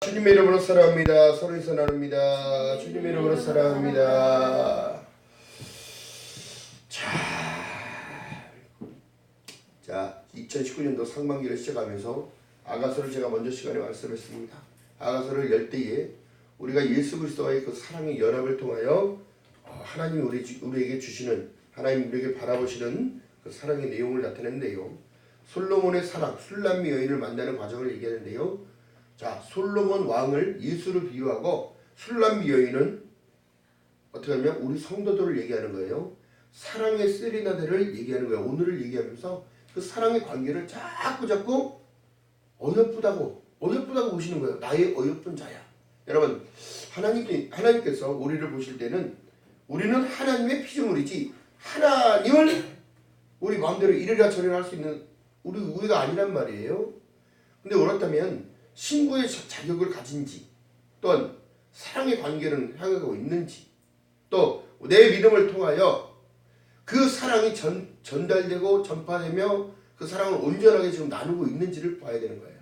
주님의 이름으로 사랑합니다. 서로에서 나눕니다. 주님의 이름으로 사랑합니다. 자, 2019년도 상반기를 시작하면서 아가서를 제가 먼저 시간에 말씀했습니다. 아가서를 열 때에 우리가 예수 그리스도와의 그 사랑의 연합을 통하여 하나님이 우리에게 주시는, 하나님 우리에게 바라보시는 그 사랑의 내용을 나타내는데요. 솔로몬의 사랑, 술람미 여인을 만나는 과정을 얘기하는데요. 자, 솔로몬 왕을 예수로 비유하고 술람미 여인은 어떻게 하면 우리 성도들을 얘기하는 거예요. 사랑의 세리나데를 얘기하는 거예요. 오늘을 얘기하면서 그 사랑의 관계를 자꾸 어여쁘다고 보시는 거예요. 나의 어여쁜 자야. 여러분, 하나님께서 우리를 보실 때는 우리는 하나님의 피조물이지 하나님을 우리 마음대로 이래라 저래라 할 수 있는 우리가 아니란 말이에요. 근데 그렇다면 신부의 자격을 가진지, 또한 사랑의 관계를 향하고 있는지, 또 내 믿음을 통하여 그 사랑이 전달되고 전파되며 그 사랑을 온전하게 지금 나누고 있는지를 봐야 되는 거예요.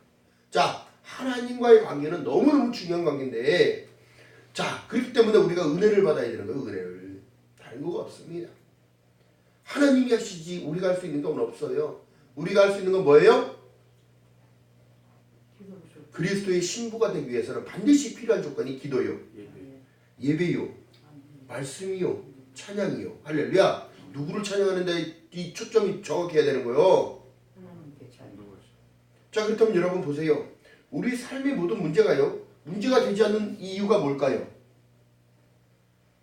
자, 하나님과의 관계는 너무너무 중요한 관계인데, 자, 그렇기 때문에 우리가 은혜를 받아야 되는 거예요. 은혜를. 다른 거가 없습니다. 하나님이 하시지 우리가 할 수 있는 건 없어요. 우리가 할 수 있는 건 뭐예요? 그리스도의 신부가 되기 위해서는 반드시 필요한 조건이 기도요, 예배요, 말씀이요, 찬양이요. 할렐루야. 누구를 찬양하는데 이 초점이 정확해야 되는 거예요. 자, 그렇다면 여러분 보세요. 우리 삶의 모든 문제가 되지 않는 이유가 뭘까요?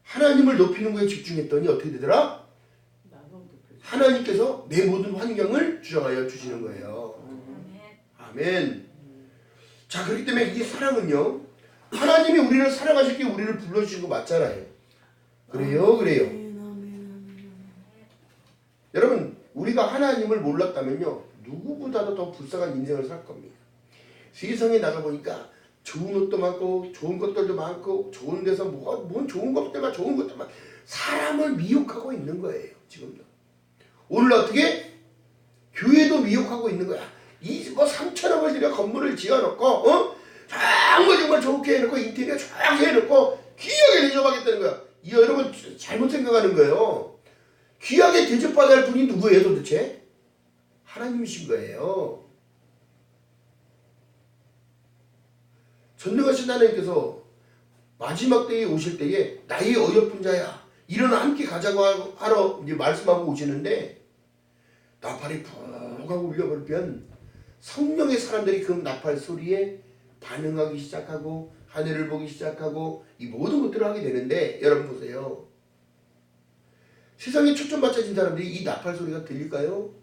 하나님을 높이는 거에 집중했더니 어떻게 되더라? 하나님께서 내 모든 환경을 주장하여 주시는 거예요. 아멘. 자, 그렇기 때문에 이 사랑은요, 하나님이 우리를 사랑하셨기에 우리를 불러주신 거 맞잖아요. 그래요. 여러분, 우리가 하나님을 몰랐다면요, 누구보다도 더 불쌍한 인생을 살 겁니다. 세상에 나가보니까 좋은 옷도 많고 좋은 것들도 많고 좋은 데서 뭔 좋은 것들만 사람을 미혹하고 있는 거예요. 지금도. 오늘 어떻게? 교회도 미혹하고 있는 거야. 이 3천억을 들여 건물을 지어놓고 정말 좋게 해놓고 인테리어 좋게 해놓고 귀하게 대접하겠다는 거야. 여러분 잘못 생각하는 거예요. 귀하게 대접받아야 할 분이 누구예요 도대체? 하나님이신 거예요. 전능하신 하나님께서 마지막 때에 오실 때에 나의 어여쁜 자야, 일어나 함께 가자고 하러 이제 말씀하고 오시는데, 나팔이 푹 하고 울려버리면 성령의 사람들이 그 나팔 소리에 반응하기 시작하고 하늘을 보기 시작하고 이 모든 것들을 하게 되는데, 여러분 보세요. 세상에 초점 맞춰진 사람들이 이 나팔 소리가 들릴까요?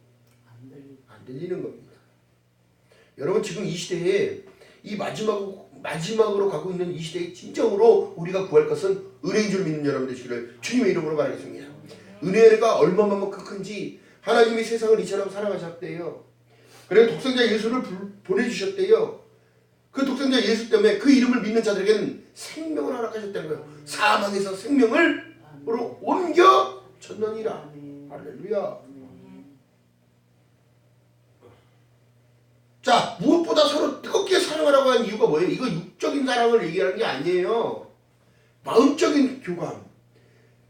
안 들리는 겁니다. 여러분, 지금 이 시대에 이 마지막으로 가고 있는 이 시대에 진정으로 우리가 구할 것은 은혜인 줄 믿는 여러분 되시기를 주님의 이름으로 바라겠습니다. 은혜가 얼마만큼 큰지 하나님이 세상을 이처럼 사랑하셨대요. 그래서 독생자 예수를 보내주셨대요. 그 독생자 예수 때문에 그 이름을 믿는 자들에게는 생명을 허락하셨다는 거예요. 사망에서 생명으로 옮겨 쳤느니라. 할렐루야. 자, 무엇보다 서로 뜨겁게 사랑하라고 하는 이유가 뭐예요? 이거 육적인 사랑을 얘기하는 게 아니에요. 마음적인 교감,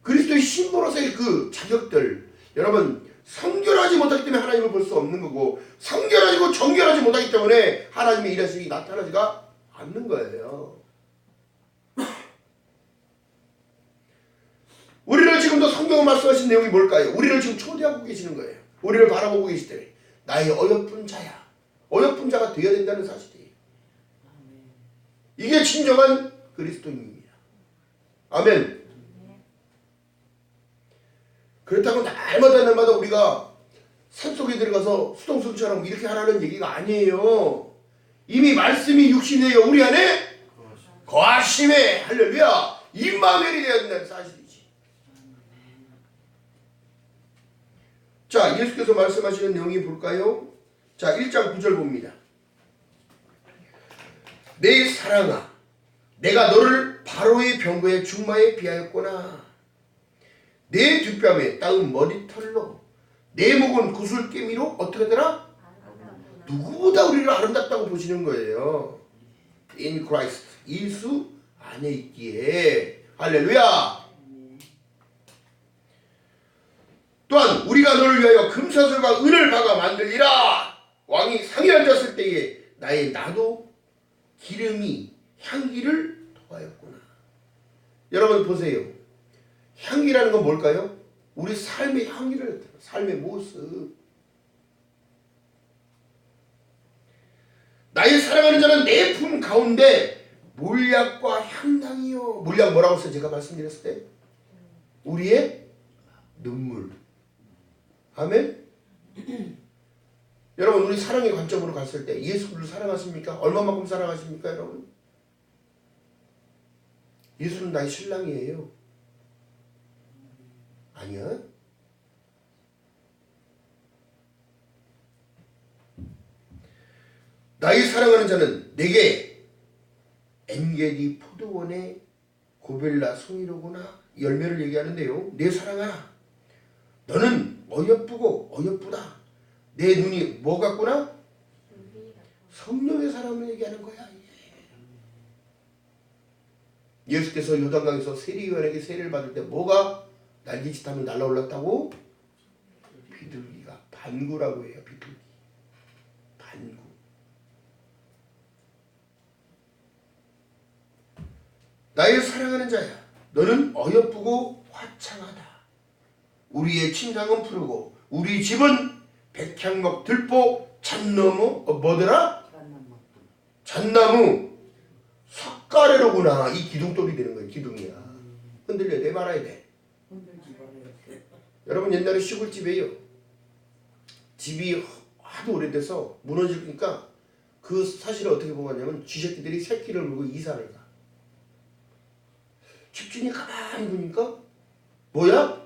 그리스도의 신부로서의 그 자격들. 여러분, 성결하지 못하기 때문에 하나님을 볼 수 없는 거고, 성결하고 정결하지 못하기 때문에 하나님의 일하심이 나타나지가 않는 거예요. 우리를 지금도 성경을 말씀하신 내용이 뭘까요? 우리를 지금 초대하고 계시는 거예요. 우리를 바라보고 계실 때 나의 어여쁜 자야, 어여쁜 자가 되어야 된다는 사실이에요. 이게 진정한 그리스도인입니다. 아멘. 그렇다고 날마다 우리가 산속에 들어가서 수동수처럼 이렇게 하라는 얘기가 아니에요. 이미 말씀이 육신이에요. 우리 안에 거하심에, 할렐루야, 임마누엘이 되어야 된다는 사실이지. 자, 예수께서 말씀하시는 내용이 볼까요? 자, 1장 9절 봅니다. 내 사랑아, 내가 너를 바로의 병거의 중마에 비하였구나. 내 뒷뺨에 따은 머리털로 내 목은 구슬깨미로 어떻게 되나? 누구보다 우리를 아름답다고 보시는 거예요. in Christ. 예수 안에 있기에. 할렐루야. 또한 우리가 너를 위하여 금사슬과 은을 박아 만들리라. 왕이 상에 앉았을 때에 나의 나도 기름이 향기를 더하였구나. 여러분 보세요. 향기라는 건 뭘까요? 우리 삶의 향기를 나타내요. 삶의 모습. 나의 사랑하는 자는 내 품 가운데 몰약과 향당이요. 몰약 뭐라고 했어요? 제가 말씀드렸을 때 우리의 눈물. 아멘. 여러분 우리 사랑의 관점으로 갔을 때 예수를 사랑하십니까? 얼마만큼 사랑하십니까 여러분? 예수는 나의 신랑이에요. 아니야? 나의 사랑하는 자는 내게 엔게디 포도원의 고벨라 송이로구나. 열매를 얘기하는데요. 내 사랑아, 너는 어여쁘고 어여쁘다. 내 눈이 뭐 같구나? 성령의 사랑을 얘기하는 거야. 예수께서 요단강에서 세리요한에게 세례를 받을 때 뭐가 날개짓하면 날아올랐다고? 비둘기가. 반구라고 해요. 비둘기. 반구. 나의 사랑하는 자야, 너는 어여쁘고 화창하다. 우리의 침상은 푸르고 우리 집은 백향목 들보 잣나무 뭐더라? 잣나무 석가래로구나. 이 기둥돌이 되는 거예요. 기둥이야. 흔들려야 돼 말아야 돼? 여러분 옛날에 시골집에요. 집이 하도 오래돼서 무너지니까 그 사실을 어떻게 보냐면 쥐새끼들이 새끼를 물고 이사를 가. 집주인이 가만히 보니까 뭐야?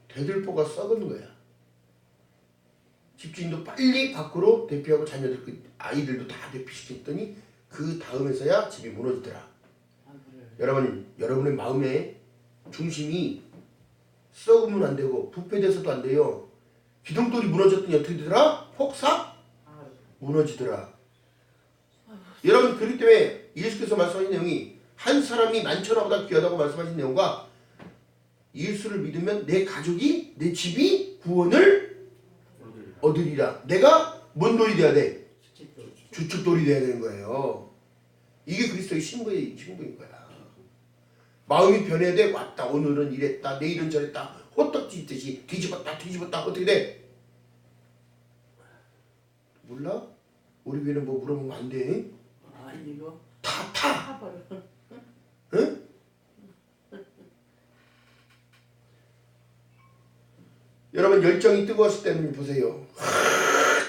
대들보가 썩은 거야. 집주인도 빨리 밖으로 대피하고 자녀들 그 아이들도 다 대피시켰더니 그 다음에서야 집이 무너지더라. 여러분, 여러분의 마음의 중심이 썩으면 안 되고 부패돼서도 안 돼요. 기둥돌이 무너졌더니 어떻게 되더라? 폭삭 무너지더라. 여러분 그렇기 때문에 예수께서 말씀하신 내용이 한 사람이 만천하보다 귀하다고 말씀하신 내용과 예수를 믿으면 내 가족이 내 집이 구원을 얻으리라. 내가 뭔 돌이 돼야 돼? 주축돌이 돼야 되는 거예요. 이게 그리스도의 신부인 거야. 마음이 변해야 돼. 왔다 오늘은 이랬다 내일은 저랬다 호떡 뒤집듯이 뒤집었다 어떻게 돼? 몰라? 우리 교회는 뭐 물어보면 안 돼. 아니 이거 타. 응? 여러분 열정이 뜨거웠을 때는 보세요.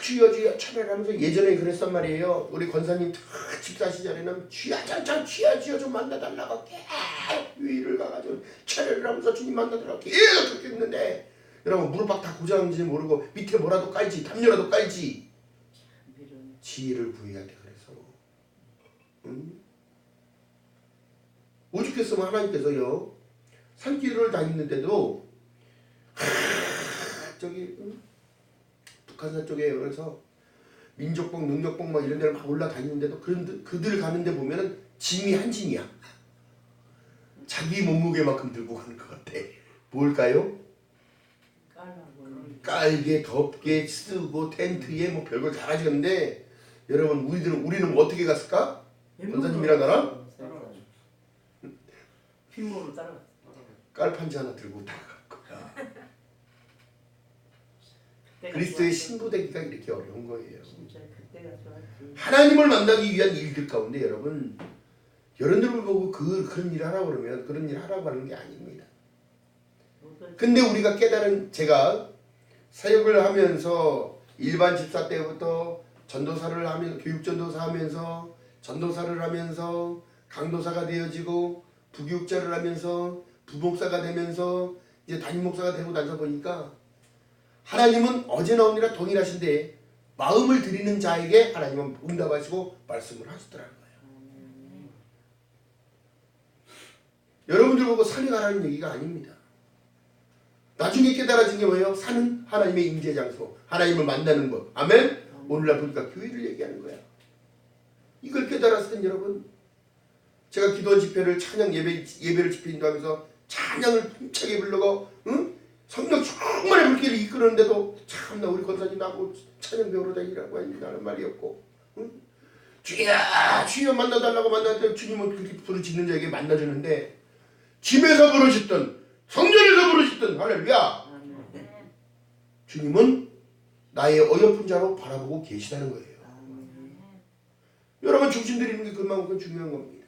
주여 차례하면서 예전에 그랬단 말이에요. 우리 권사님 집사 시절에는 주여 짱짱 주여 좀 만나달라고 위를 가가지고 차례를 하면서 주님 만나달라고 계속 그렇게 했는데 여러분 무릎팍 다 고장인지 모르고 밑에 뭐라도 깔지 담요라도 깔지 지혜를 구해야 돼. 그래서 응? 오죽했으면 하나님께서요 산길을 다니는데도 저기 북한산 쪽에 그래서 민족복 능력복 막 이런 데를 막 올라다니는데도 그들 가는 데 보면은 짐이 한 짐이야. 자기 몸무게만큼 들고 가는 것 같아. 뭘까요? 깔게 덮게 쓰고 텐트에 뭐 별걸 다 가지는데 여러분 우리는 뭐 어떻게 갔을까? 권사님이랑 나랑 흰몸으로 따라 깔판지 하나 들고 다 갈 거야. 그리스도의 신부 되기가 이렇게 어려운 거예요. 하나님을 만나기 위한 일들 가운데 여러분들을 보고 그런 일 하라고 그러면 그런 일 하라고 하는 게 아닙니다. 근데 우리가 깨달은 제가 사역을 하면서 일반 집사 때부터 전도사를 하면서 교육전도사 하면서 전도사를 하면서 강도사가 되어지고 부교육자를 하면서 부목사가 되면서 이제 담임목사가 되고 나서 보니까 하나님은 어제나 오늘이나 동일하신데 마음을 드리는 자에게 하나님은 응답하시고 말씀을 하시더라는 거예요. 여러분들 보고 산에 가라는 얘기가 아닙니다. 나중에 깨달아진 게 뭐예요? 산은 하나님의 임재 장소, 하나님을 만나는 것. 아멘? 오늘날 보니까 교회를 얘기하는 거야. 이걸 깨달았을 땐 여러분 제가 기도 집회를 찬양 예배를 집회 인도하면서 찬양을 힘차게 부르고 성령 충만의 불길을 이끄는데도 참나 우리 권사님 나하고 찬양 배우러 다니라고 하는 말이 없고 주여 주여 만나달라고 만나는데 주님은 그렇게 부르짖는 자에게 만나주는데 집에서 부르짖든 성전에서 부르짖든 할렐루야 주님은 나의 어여쁜 자로 바라보고 계시다는 거예요. 여러분 중심 드리는 게 그만큼 중요한 겁니다.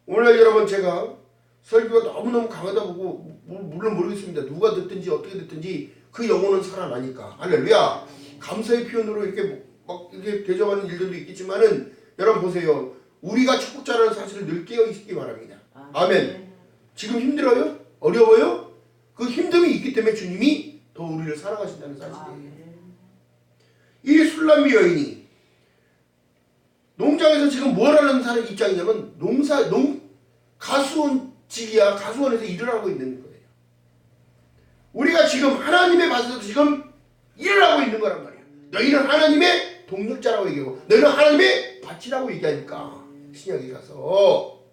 오늘 여러분 제가 설교가 너무너무 강하다 보고 물론 모르겠습니다. 누가 듣든지 어떻게 듣든지 그 영혼은 살아나니까 할렐루야. 감사의 표현으로 이렇게 막 이렇게 대접하는 일들도 있겠지만은 여러분 보세요. 우리가 축복자라는 사실을 늘 깨어 있기 바랍니다. 아멘. 지금 힘들어요? 어려워요? 그 힘듦이 있기 때문에 주님이 더 우리를 사랑하신다는 사실이에요. 이 술람미 여인이 농장에서 지금 뭘 하는 사람 입장이냐면 가수원에서 일을 하고 있는 거예요. 우리가 지금 하나님의 밭에서 지금 일을 하고 있는 거란 말이야. 너희는 하나님의 동력자라고 얘기하고 너희는 하나님의 밭이라고 얘기하니까 신약에 가서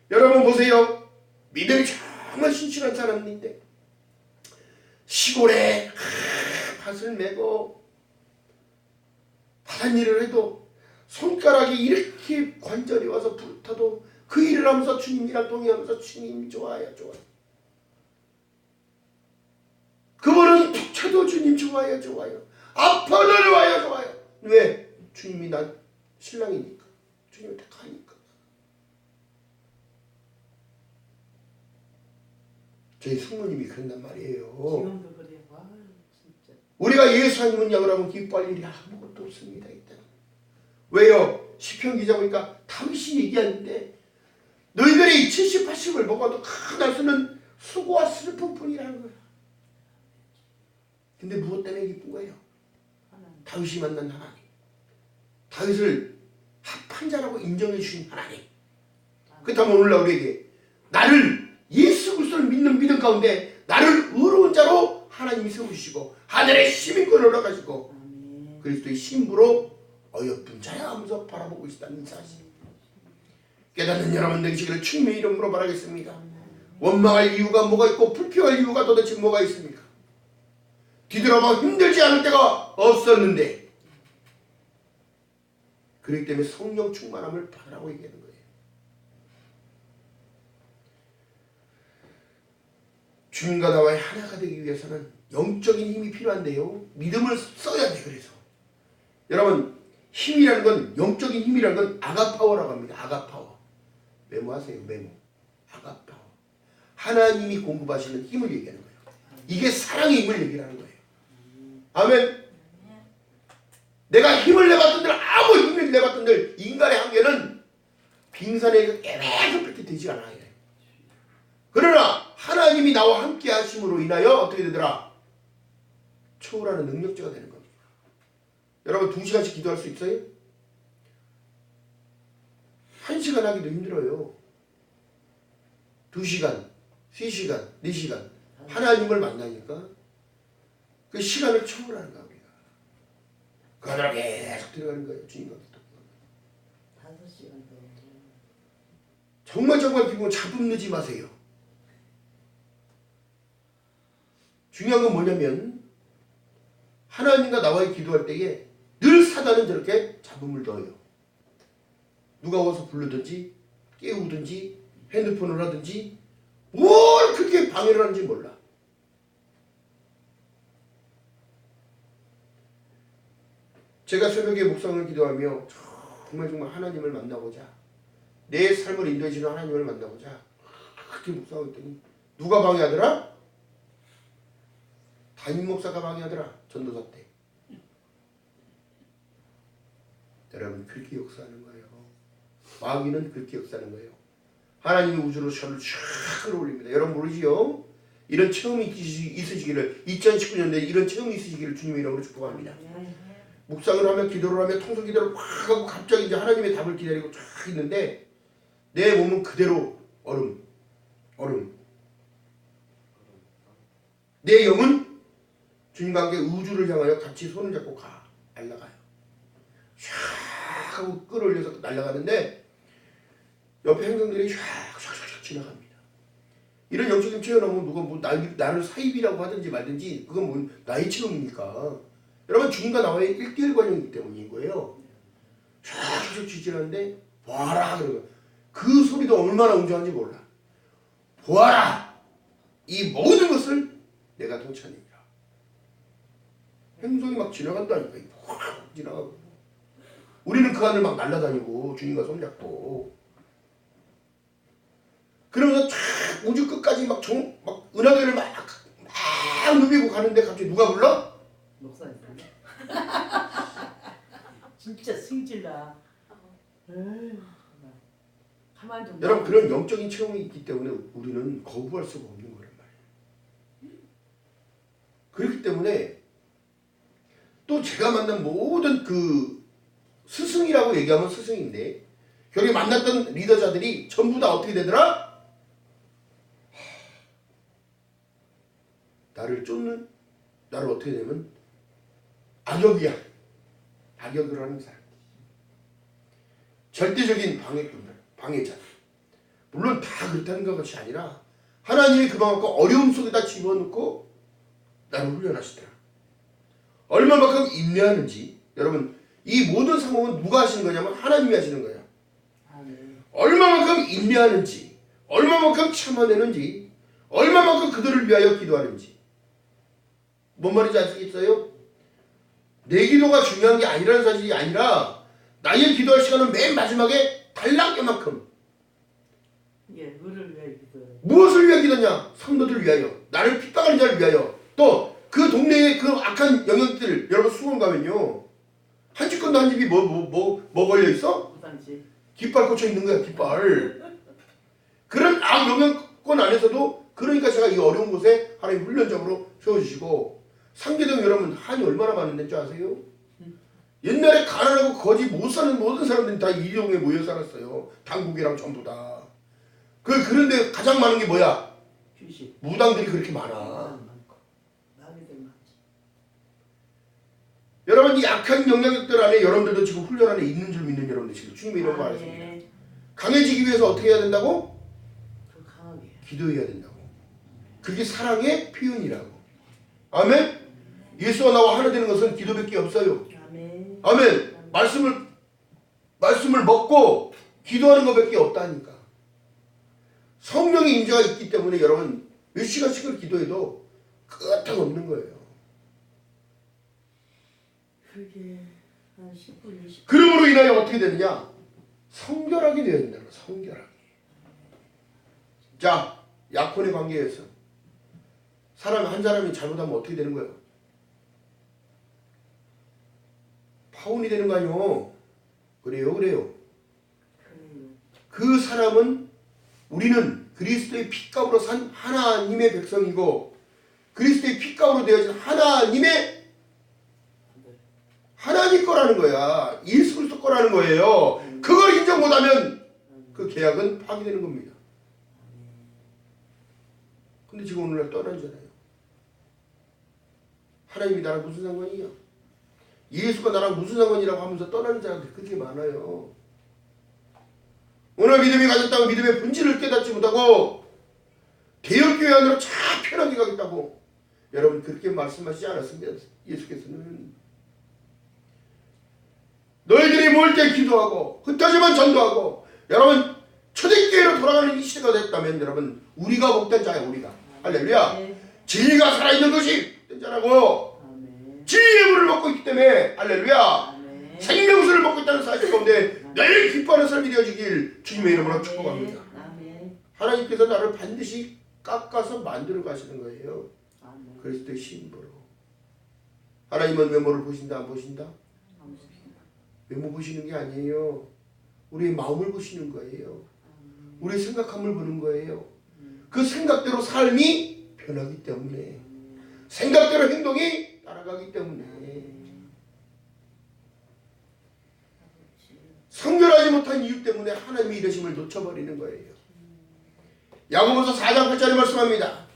여러분 보세요. 믿음이 정말 신실한 사람인데 시골에 밭을 메고 다른 일을 해도 손가락이 이렇게 관절이 와서 부르터도 그 일을 하면서 주님이랑 동의하면서 주님 좋아요 좋아요. 그분은 툭 쳐도 주님 좋아요 좋아요. 아파도 좋아요 좋아요. 왜? 주님이 난 신랑이니까. 주님을 택하니까. 저희 숙모님이 그런단 말이에요. 지금도 그래. 와 진짜. 우리가 예수 안 믿는 여러분 기뻐할 일이 아무것도 없습니다. 일단. 왜요? 시편 기자 보니까 다윗이 얘기하는데 너희들이 70, 80을 먹어도 큰 수는 수고와 슬픔 뿐이라는 거야. 근데 무엇 때문에 기쁜 거예요? 다윗이 만난 하나님. 다윗을 합한 자라고 인정해 주신 하나님. 그렇다면 오늘날 우리에게 나를 예수 그리스도를 믿는 믿음 가운데 나를 의로운 자로 하나님이 세우시고 하늘의 시민권을 얻어가지고 그리스도의 신부로 어여쁜 자야 하면서 바라보고 있다는 사실. 깨닫는 여러분 되시기를 주님의 이름으로 바라겠습니다. 원망할 이유가 뭐가 있고 불평할 이유가 도대체 뭐가 있습니까? 뒤돌아봐 힘들지 않을 때가 없었는데 그렇기 때문에 성령 충만함을 받으라고 얘기하는 거예요. 주님과 나와의 하나가 되기 위해서는 영적인 힘이 필요한데요. 믿음을 써야 돼. 그래서 여러분 힘이라는 건 영적인 힘이라는 건 아가파워라고 합니다. 아가파워. 메모하세요. 메모. 아가파워. 하나님이 공급하시는 힘을 얘기하는 거예요. 이게 사랑의 힘을 얘기하는 거예요. 아멘. 내가 힘을 내봤던들 아무 힘을 내봤던들 인간의 한계는 빙산에 계속 되지 않아요. 그러나 하나님이 나와 함께 하심으로 인하여 어떻게 되더라? 초월하는 능력자가 되는 겁니다. 여러분 2시간씩 기도할 수 있어요? 1시간 하기도 힘들어요. 2시간, 3시간, 4시간 하나님을 만나니까 그 시간을 초월하는 겁니다. 그 안으로 계속 들어가는 거예요. 주님과 5시간도. 정말 기분 잡음 내지 마세요. 중요한 건 뭐냐면 하나님과 나와의 기도할 때에 늘 사단은 저렇게 잡음을 넣어요. 누가 와서 부르든지 깨우든지 핸드폰을 하든지 뭘 그렇게 방해를 하는지 몰라. 제가 새벽에 묵상을 기도하며 정말 하나님을 만나고자 내 삶을 인도해 주는 하나님을 만나고자 그렇게 묵상을 했더니 누가 방해하더라? 담임 목사가 방해하더라. 전도사 때. 여러분 그렇게 역사하는 거예요. 마귀는 그렇게 역사하는 거예요. 하나님이 우주로 저를 쫙 끌어올립니다. 여러분 모르지요? 이런 체험이 있으시기를 2019년도에 이런 체험이 있으시기를 주님의 이름으로 축복합니다. 묵상을 하며 기도를 하며 통성 기도를 확 하고 갑자기 이제 하나님의 답을 기다리고 쫙 있는데 내 몸은 그대로 얼음. 내 영은 주님과 함께 우주를 향하여 같이 손을 잡고 날아가요. 쫙 하고 끌어올려서 날아가는데 옆에 행성들이 샥샥샥 지나갑니다. 이런 영적인 체험하면 누가 뭐 나를 사입이라고 하든지 말든지 그건 뭐 나의 체험입니까? 여러분 주님과 나와의 1대1 관계이기 때문인 거예요. 샥샥 지나는데 보아라 그러고 그 소리도 얼마나 웅장한지 몰라. 보아라 이 모든 것을 내가 동천이라. 행성이 막 지나간다니까. 확 지나가고 우리는 그 하늘 막 날아다니고 주님과 손잡고 그러면서 쫙 우주 끝까지 막 은하계를 막 누비고 가는데 갑자기 누가 불러? 목사님. 진짜 승질나. 가만 좀. 여러분 그런 영적인 체험이 있기 때문에 우리는 거부할 수가 없는 거란 말이에요. 그렇기 때문에 또 제가 만난 모든 그 스승이라고 얘기하면 스승인데 결국에 만났던 리더자들이 전부 다 어떻게 되더라? 나를 쫓는 나를 어떻게 되면 악역이야. 악역을 하는 사람. 절대적인 방해자. 물론 다 그렇다는 것이 아니라 하나님이 그만큼 어려움 속에다 집어넣고 나를 훈련하시더라. 얼마만큼 인내하는지 여러분 이 모든 상황은 누가 하시는 거냐면 하나님이 하시는 거예요. 얼마만큼 인내하는지 얼마만큼 참아내는지 얼마만큼 그들을 위하여 기도하는지 뭔 말인지 아시겠어요? 내 기도가 중요한 게 아니라는 사실이 아니라 나의 기도할 시간은 맨 마지막에 달랑게만큼 예, 뭐를 위해 기도해? 무엇을 위해 기도냐? 성도들을 위하여 나를 핍박하는 자를 위하여 또 그 동네의 그 악한 영역들 여러분 수원 가면요 한 집 건너 한 집이 뭐 걸려있어? 무당지. 깃발 꽂혀 있는 거야 깃발. 그런 악영역권 안에서도 그러니까 제가 이 어려운 곳에 하나님 훈련적으로 세워주시고 상계동 여러분 한이 얼마나 많은 데인 줄 아세요? 옛날에 가난하고 거지 못 사는 모든 사람들이 다 이동에 모여 살았어요. 당국이랑 전부 다. 그런데 가장 많은 게 뭐야? 주식. 무당들이 그렇게 많아. 마음이들 많지. 여러분 이 약한 영역들 안에 여러분들도 지금 훈련 안에 있는 줄 믿는 여러분들 지금 주님의 이런 거 알았습니다. 강해지기 위해서 어떻게 해야 된다고? 더 강하게. 기도해야 된다고. 그게 사랑의 표현이라고. 아멘? 예수와 나와 하나 되는 것은 기도밖에 없어요. 아멘. 아멘. 말씀을 먹고 기도하는 것밖에 없다니까. 성령의 임재가 있기 때문에 여러분 몇 시간씩을 기도해도 끝은 없는 거예요. 그게 한 10분, 20분. 그러므로 인하여 어떻게 되느냐? 성결하게 되어야 된다는 거예요. 성결하게. 자, 약혼의 관계에서 한 사람이 잘못하면 어떻게 되는 거예요? 파혼이 되는 거 아니요? 그래요. 그 사람은 우리는 그리스도의 피값으로 산 하나님의 백성이고 그리스도의 피값으로 되어진 하나님 거라는 거야. 예수 그리스도 거라는 거예요. 그걸 인정 못하면 그 계약은 파기되는 겁니다. 근데 지금 오늘날 떠나잖아요. 하나님이 나랑 무슨 상관이야? 예수가 나랑 무슨 상관이라고 하면서 떠나는 자들이 그렇게 많아요. 오늘 믿음이 가졌다고 믿음의 본질을 깨닫지 못하고 대역교회 안으로 참 편하게 가겠다고 여러분 그렇게 말씀하시지 않았습니다. 예수께서는 너희들이 모일 때 기도하고 흩어지면 전도하고 여러분 초대교회로 돌아가는 이 시대가 됐다면 여러분 우리가 복된 자야. 우리가 할렐루야. 진리가 살아있는 것이 복된 자라고. 진리의 물을 먹고 있기 때문에 할렐루야. 생명수를 먹고 있다는 사실 가운데 늘 기뻐하는 삶이 되어지길 주님의 이름으로 축복합니다. 하나님께서 나를 반드시 깎아서 만들어 가시는 거예요. 그리스도의 신부로. 하나님은 외모를 보신다 안 보신다? 외모 보시는 게 아니에요. 우리의 마음을 보시는 거예요. 우리의 생각함을 보는 거예요. 그 생각대로 삶이 변하기 때문에 생각대로 행동이 따라가기 때문에 성결하지 못한 이유 때문에 하나님의 이르심을 놓쳐버리는 거예요. 야고보서 4장 8절에 말씀합니다.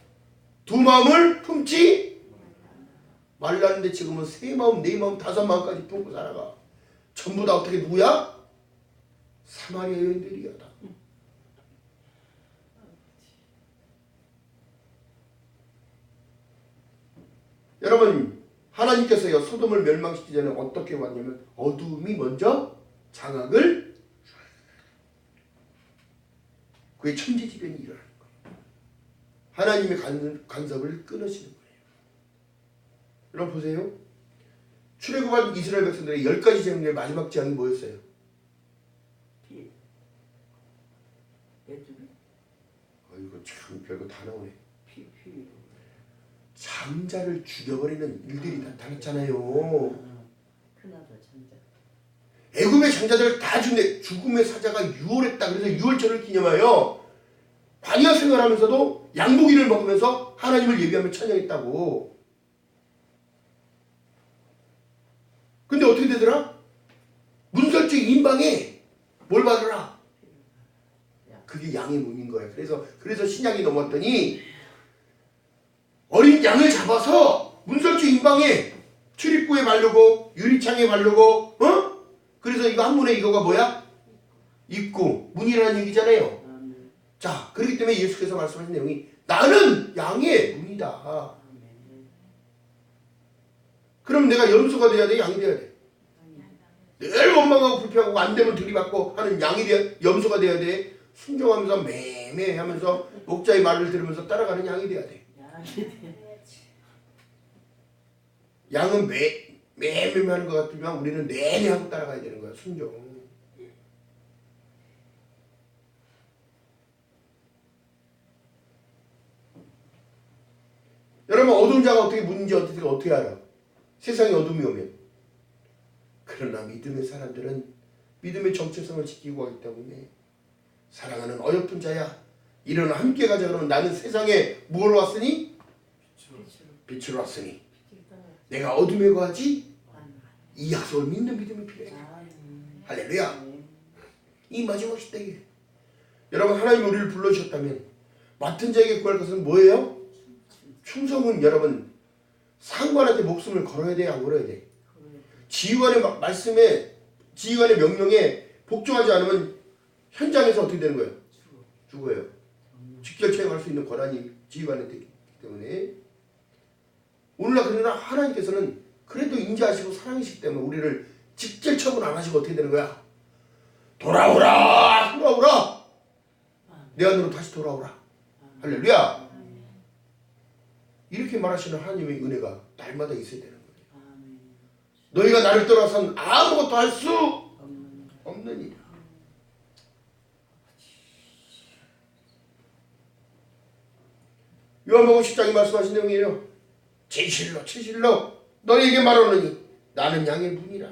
두 마음을 품지 말라는데 지금은 세 마음, 네 마음, 다섯 마음까지 품고 살아가. 전부 다 어떻게 누구야? 사마리아 여인들이야다. 여러분, 하나님께서요 소돔을 멸망시키기 전에 어떻게 왔냐면 어둠이 먼저 장악을, 그게 천지지변이 일어나는 거예요. 하나님의 간섭을 끊으시는 거예요. 여러분 보세요. 출애굽한 이스라엘 백성들의 10가지 재앙의 마지막 재앙이 뭐였어요? 피. 예쁘네. 이거 참 별거 다 나오네. 피. 장자를 죽여버리는 일들이 나타났잖아요. 큰아들 장자. 애굽의 장자들을 다 죽네. 죽음의 사자가 유월했다. 그래서 유월절을 기념하여 광야 생활하면서도 양고기를 먹으면서 하나님을 예비하며 찬양했다고. 근데 어떻게 되더라? 문설주 인방에 뭘 받으라? 그게 양의 문인 거야. 그래서 신약이 넘었더니 어린 양을 잡아서 문설주 인방에 출입구에 바르고 유리창에 바르고, 그래서 이거 한문에 이거가 뭐야? 입구, 문이라는 얘기잖아요. 자, 그렇기 때문에 예수께서 말씀하신 내용이 나는 양의 문이다. 그럼 내가 염소가 돼야 돼? 양이 돼야 돼? 늘 원망하고 불평하고 안 되면 들이받고 하는 염소가 돼야 돼? 순종하면서 매매하면서 목자의 말을 들으면서 따라가는 양이 돼야 돼. 양은 매매하는 것 같으면 우리는 내내 하고 따라가야 되는 거야. 순종. 여러분, 어두운 자가 어떻게 묻는지 어떻게 알아? 세상에 어둠이 오면. 그러나 믿음의 사람들은 믿음의 정체성을 지키고 하기 때문에 사랑하는 어여쁜 자야, 일어나 함께 가자. 그러면 나는 세상에 뭘 왔으니? 빛으로 왔으니 내가 어둠에 거하지? 이 약속을 믿는 믿음이 필요해. 할렐루야. 이 마지막 시대에 여러분, 하나님이 우리를 불러주셨다면 맡은 자에게 구할 것은 뭐예요? 충성은 여러분 상관한테 목숨을 걸어야 돼, 안 걸어야 돼? 지휘관의 말씀에, 지휘관의 명령에 복종하지 않으면 현장에서 어떻게 되는 거예요? 죽어요. 직결 처형할 수 있는 권한이 지휘관한테 있기 때문에. 오늘날 그러나 하나님께서는 그래도 인자하시고 사랑이시기 때문에 우리를 직결 처분 안 하시고 어떻게 되는 거야? 돌아오라! 내 안으로 다시 돌아오라. 할렐루야. 이렇게 말하시는 하나님의 은혜가 날마다 있어야 되는 거예요. 너희가 나를 떠나선 아무것도 할 수 없느니라. 요한복음 10장이 말씀하신 내용이에요. 진실로 너희에게 말하노니 나는 양의 문이라.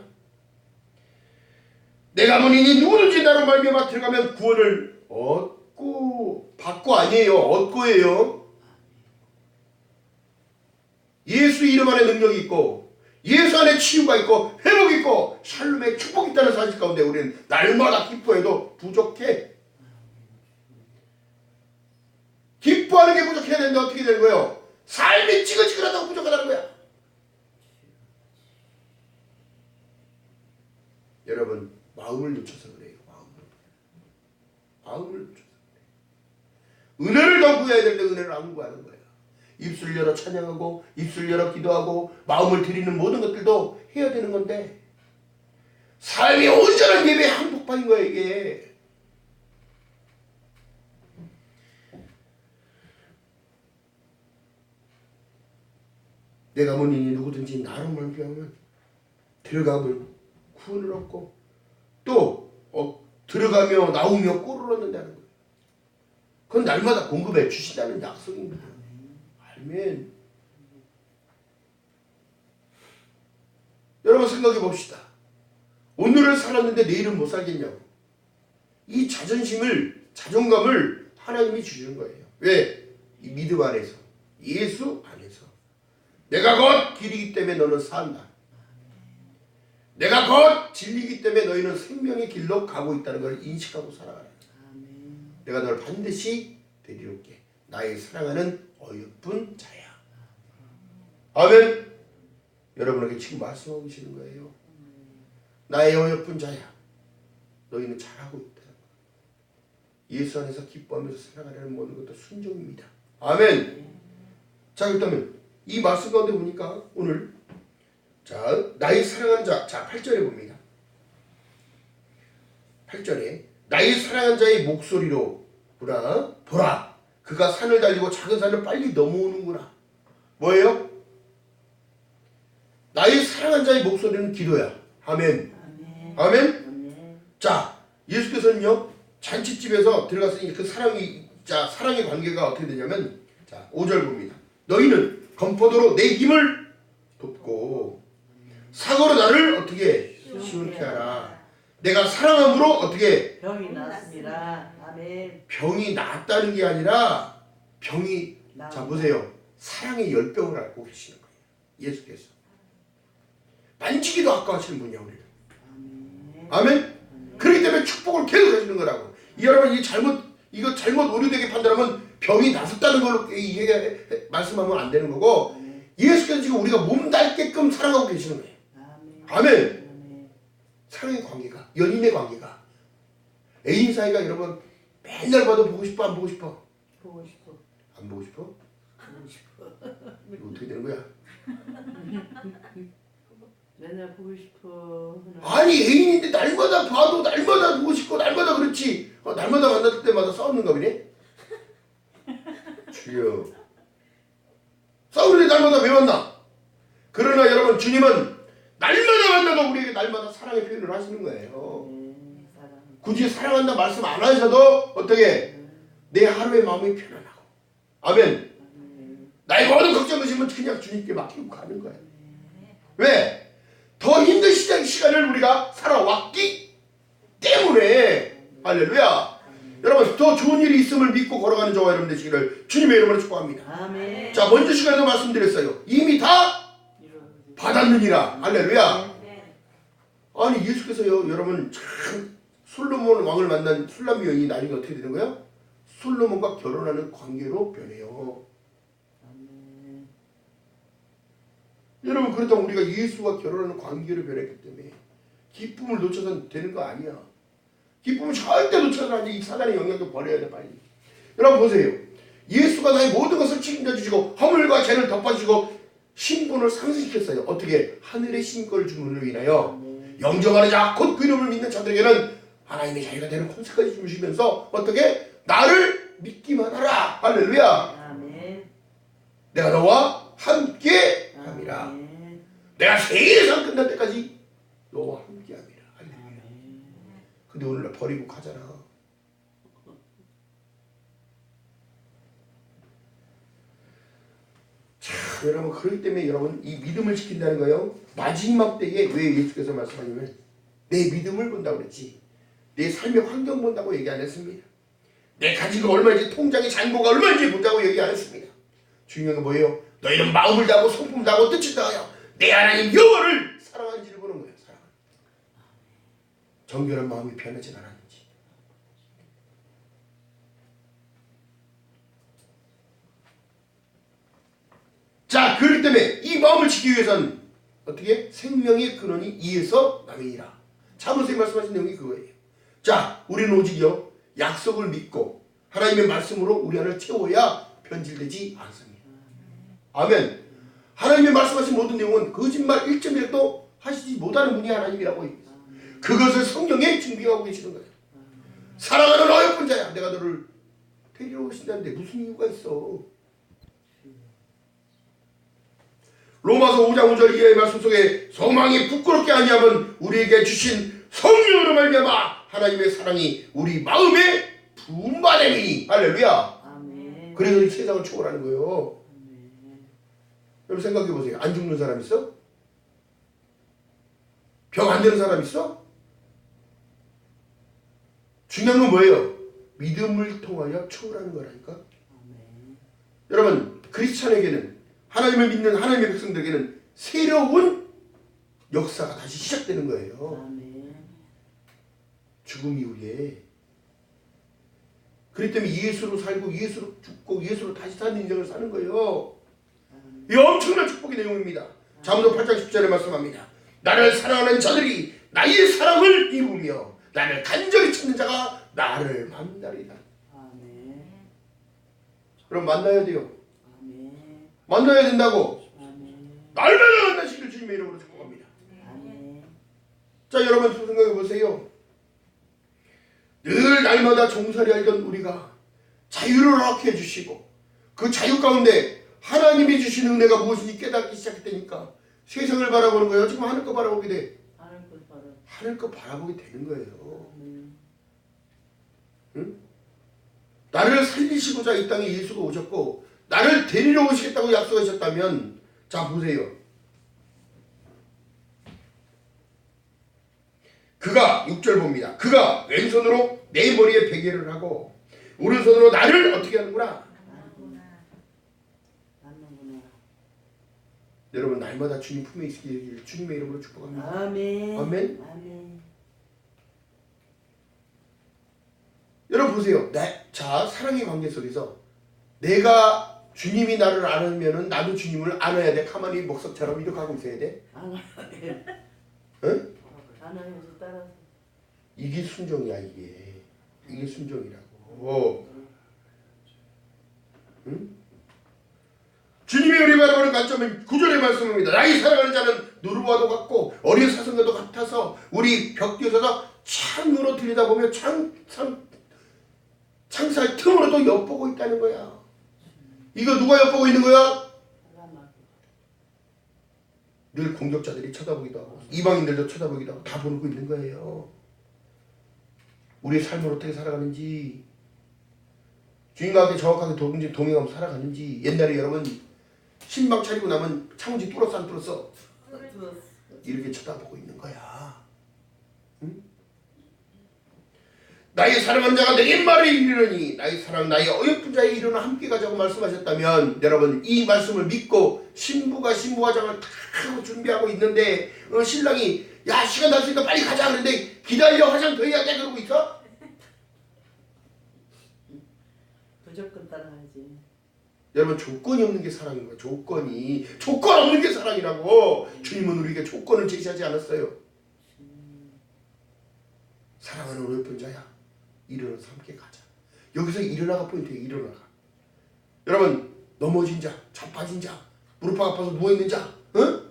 내가 문이니 누구든지 나로 말미암아 들어가면 구원을 얻고, 받고 아니에요. 얻고예요. 예수 이름 안에 능력이 있고 예수 안에 치유가 있고 회복이 있고 샬롬의 축복이 있다는 사실 가운데 우리는 날마다 기뻐해도 부족해. 기뻐하는 게 부족해야 되는데 어떻게 되는 거예요? 삶이 지긋지긋하다고 부족하다는 거야. 여러분, 마음을 놓쳐서 그래요. 마음을 놓쳐서 그래요. 은혜를 더 구해야 되는데 은혜를 안 구하는 거예요. 입술 열어 찬양하고 입술 열어 기도하고 마음을 드리는 모든 것들도 해야 되는 건데 삶이 온전한 예배의 한복판인 거예요, 이게. 내가 문이니 누구든지 나로 말미암으면 들어가면 구원을 얻고 또 들어가며 나오며 꼴을 얻는다는 거예요. 그건 날마다 공급해 주신다는 약속입니다. 아멘. 여러분 생각해 봅시다. 오늘을 살았는데 내일은 못 살겠냐고. 이 자존감을 하나님이 주시는 거예요. 왜? 이 믿음 안에서, 예수 안에서. 내가 곧 길이기 때문에 너는 산다. 내가 곧 진리이기 때문에 너희는 생명의 길로 가고 있다는 걸 인식하고 살아가라. 내가 너를 반드시 데려올게. 나의 사랑하는 어여쁜 자야. 아멘. 여러분에게 지금 말씀하고 계시는 거예요. 나의 어여쁜 자야. 너희는 잘하고 있다. 예수 안에서 기뻐하면서 살아가려는 모든 것도 순종입니다. 아멘. 자, 그렇다면 이 말씀 가운데 보니까 오늘 자, 나의 사랑하는 자, 자 8절에 봅니다. 8절에 나의 사랑하는 자의 목소리로 보라 그가 산을 달리고 작은 산을 빨리 넘어오는구나. 뭐예요? 나의 사랑하는 자의 목소리는 기도야. 아멘. 아멘. 아멘. 아멘. 자, 예수께서는요 잔치집에서 들어갔으니 그 사랑의 관계가 어떻게 되냐면 자 5절 봅니다. 너희는 건포도로 내 힘을 돕고 사고로 나를 어떻게 시원케 하라. 내가 사랑함으로 어떻게 병이 났습니다. 아멘. 병이 낫다는 게 아니라 병이 나- 자 보세요. 사랑의 열병을 앓고 계시는 거예요. 예수께서 만지기도 아까워하시는 분이야 우리를. 아멘. 아멘. 그렇기 때문에 축복을 계속 하시는 거라고. 여러분 이거 잘못 오류되게 판단하면 병이 나섰다는 걸로 말씀하면 안 되는 거고 아멘. 예수께서 지금 우리가 몸달게끔 사랑하고 계시는 거예요. 아멘. 아멘. 아멘. 사랑의 관계가 연인의 관계가 애인 사이가 여러분 맨날 봐도 보고 싶어 안 보고 싶어? 보고 싶어. 안 보고 싶어? 보고 싶어. 이거 어떻게 되는 거야? 맨날 보고 싶어. 아니 애인인데 날마다 봐도 날마다 보고 싶고 날마다 그렇지 날마다 만났을 때마다 싸우는가 보네? 주여 싸우는데 날마다 왜 만나? 그러나 여러분 주님은 날마다 만나도 우리에게 날마다 사랑의 표현을 하시는 거예요. 사랑. 굳이 사랑한다 말씀 안 하셔도 어떻게 내 하루의 마음이 편안하고 아멘. 아멘. 나의 모든 걱정 의심은 그냥 주님께 맡기고 가는 거예요. 왜? 더 힘든 시간을 우리가 살아왔기 때문에 할렐루야. 여러분 더 좋은 일이 있음을 믿고 걸어가는 저와 여러분 되시기를 주님의 이름으로 축복합니다. 아멘. 자 먼저 시간에도 말씀드렸어요. 이미 다 받았느니라. 할렐루야. 아니 예수께서요 여러분 참 솔로몬 왕을 만난 술람 여인이 나중에 어떻게 되는 거야? 솔로몬과 결혼하는 관계로 변해요. 아멘. 여러분 그렇다면 우리가 예수와 결혼하는 관계로 변했기 때문에 기쁨을 놓쳐서는 되는 거 아니야. 기쁨을 절대 놓쳐서는 안 돼. 이 사단의 영향도 버려야 돼 빨리. 여러분 보세요. 예수가 나의 모든 것을 책임져 주시고 허물과 죄를 덮어주시고 신분을 상승시켰어요. 어떻게? 하늘의 신권을 주문을 인하여 영접하는 자 곧 그 이름을 믿는 자들에게는 하나님의 자유가 되는 권세까지 주시면서 어떻게? 나를 믿기만 하라. 할렐루야. 아멘. 내가 너와 함께 함이라. 아멘. 내가 세상 끝날 때까지 너와 함께 함이라. 할렐루야. 근데 오늘날 버리고 가잖아. 자, 여러분 그렇기 때문에 여러분 이 믿음을 지킨다는 거요. 마지막 때에 왜 예수께서 말씀하냐면 내 믿음을 본다고 그랬지. 내 삶의 환경 본다고 얘기 안 했습니다. 내 가진 거 얼마인지 통장의 잔고가 얼마인지 본다고 얘기 안 했습니다. 중요한 건 뭐예요? 너희는 마음을 다하고 성품 다하고 뜻을 다하여 내 하나님 여호와를 사랑하는지를 보는 거예요. 사랑. 정결한 마음이 변하지 않았는지. 자, 그렇기 때문에 이 마음을 지키기 위해서는 어떻게? 생명의 근원이 이에서 남이니라. 자문선생님 말씀하신 내용이 그거예요. 자, 우리는 오직요 약속을 믿고 하나님의 말씀으로 우리 안을 채워야 변질되지 않습니다. 아멘. 하나님의 말씀하신 모든 내용은 거짓말 1.1도 하시지 못하는 분이 하나님이라고 얘기했어요. 그것을 성경에 증빙하고 계시는 거예요. 사랑하는 어여쁜 자야, 내가 너를 데리러 오신다는데 무슨 이유가 있어? 로마서 5장 5절 이하의 말씀 속에 소망이 부끄럽게 아니하면 우리에게 주신 성령으로 말미암아 하나님의 사랑이 우리 마음에 분바되니. 할렐루야. 아멘. 그래서 이 세상을 초월하는 거예요. 여러분 생각해 보세요. 안 죽는 사람 있어? 병 안 되는 사람 있어? 중요한 건 뭐예요? 믿음을 통하여 초월하는 거라니까. 아멘. 여러분 크리스찬에게는 하나님을 믿는 하나님의 백성들에게는 새로운 역사가 다시 시작되는 거예요. 아멘. 죽음 이후에. 그렇기 때문에 예수로 살고 예수로 죽고 예수로 다시 사는 인생을 사는 거예요. 이 엄청난 축복의 내용입니다. 잠언 8장 10절에 말씀합니다. 나를 사랑하는 자들이 나의 사랑을 입으며 나를 간절히 찾는 자가 나를 만나리다. 아멘. 그럼 만나야 돼요. 아멘. 만나야 된다고. 아멘. 날마다 만나시길 주님의 이름으로 축복합니다. 아멘. 자, 여러분 생각해 보세요. 늘 날마다 종살이 하던 우리가 자유를 허락해 주시고 그 자유 가운데 하나님이 주신 은혜가 무엇인지 깨닫기 시작했다니까 세상을 바라보는 거예요. 지금 하늘 거 바라보게 돼. 하늘 거 바라보게 되는 거예요. 응? 나를 살리시고자 이 땅에 예수가 오셨고 나를 데리러 오시겠다고 약속하셨다면 자 보세요. 그가 6절 봅니다. 그가 왼손으로 내 머리에 베개를 하고 오른손으로 나를 어떻게 하는구나. 여러분 날마다 주님 품에 있으길 주님의 이름으로 축복합니다. 아멘. 아멘. 아멘. 여러분 보세요. 자 사랑의 관계 속에서 내가 주님이 나를 안으면은 나도 주님을 안아야 돼. 가만히 목석처럼 이렇게 하고 있어야 돼. 응? 안아야지 따라서. 이게 순종이야 이게. 이게 순종이라고. 응? 주님이 우리 바라보는 관점은 9절의 말씀입니다. 나의 사랑하는 자는 누르와도 같고 어린 사슴과도 같아서 우리 벽 뒤에 서서 창으로 들여다보며 창살 틈으로도 엿보고 있다는 거야. 이거 누가 엿보고 있는 거야? 늘 공격자들이 쳐다보기도 하고 이방인들도 쳐다보기도 하고 다 보고 있는 거예요. 우리의 삶을 어떻게 살아가는지 주님과 함께 정확하게 동행하면서 살아가는지. 옛날에 여러분 신방 차리고 나면 창문지 뚫었어 안 뚫었어? 이렇게 쳐다보고 있는 거야. 응? 나의 사랑하는 자가 내게 말을 이르느니 나의 사랑 나의 어여쁜 자의 이르는 함께 가자고 말씀하셨다면 여러분 이 말씀을 믿고 신부가 신부 화장을 다 하고 준비하고 있는데 신랑이 야 시간 다 됐으니까 빨리 가자 그런데 기다려 화장 더 해야 돼 그러고 있어? 무조건 따라가야지. 여러분 조건이 없는 게 사랑인 거야. 조건 없는 게 사랑이라고. 주님은 우리에게 조건을 제시하지 않았어요. 사랑하는 어여쁜 자야 일어나서 함께 가자. 여기서 일어나가 포인트예요. 일어나가. 여러분 넘어진 자, 자빠진 자, 무릎 아파서 누워있는 자, 응?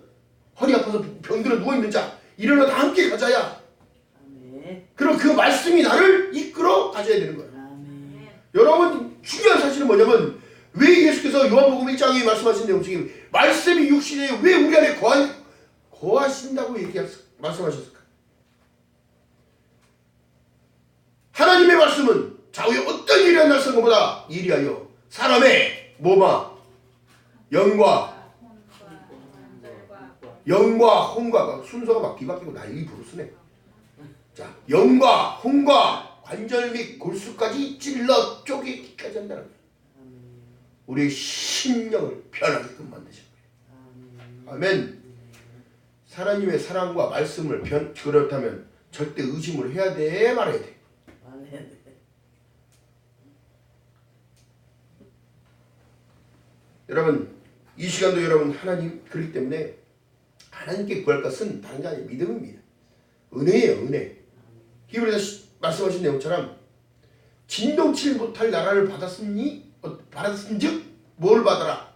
허리 아파서 병들어 누워있는 자 일어나 다 함께 가자야. 아멘. 그럼 그 말씀이 나를 이끌어 가져야 되는 거야. 아멘. 여러분 중요한 사실은 뭐냐면 왜 예수께서 요한복음 1장에 말씀하신 내용 중에 말씀이 육신에 왜 우리 안에 거하신다고 말씀하셨을까? 하나님의 말씀은 좌우에 어떤 일이 일어났던 것보다 일이하여 사람의 영과 혼과 순서가 막 뒤바뀌고 난리 부르스네. 자, 영과 혼과 관절 및 골수까지 찔러 쪼개기까지 한다는 거예요. 우리의 심령을 변하게끔 만드신 거예요. 아멘. 하나님의 사랑과 말씀을 그렇다면 절대 의심을 해야 돼 말아야 돼. 아멘. 여러분 이 시간도 여러분 하나님 그렇기 때문에 하나님께 구할 것은 다른 게 아니라 믿음입니다. 은혜예요. 은혜. 히브리서 말씀하신 내용처럼 진동치 못할 나라를 받았은즉 뭘 받아라?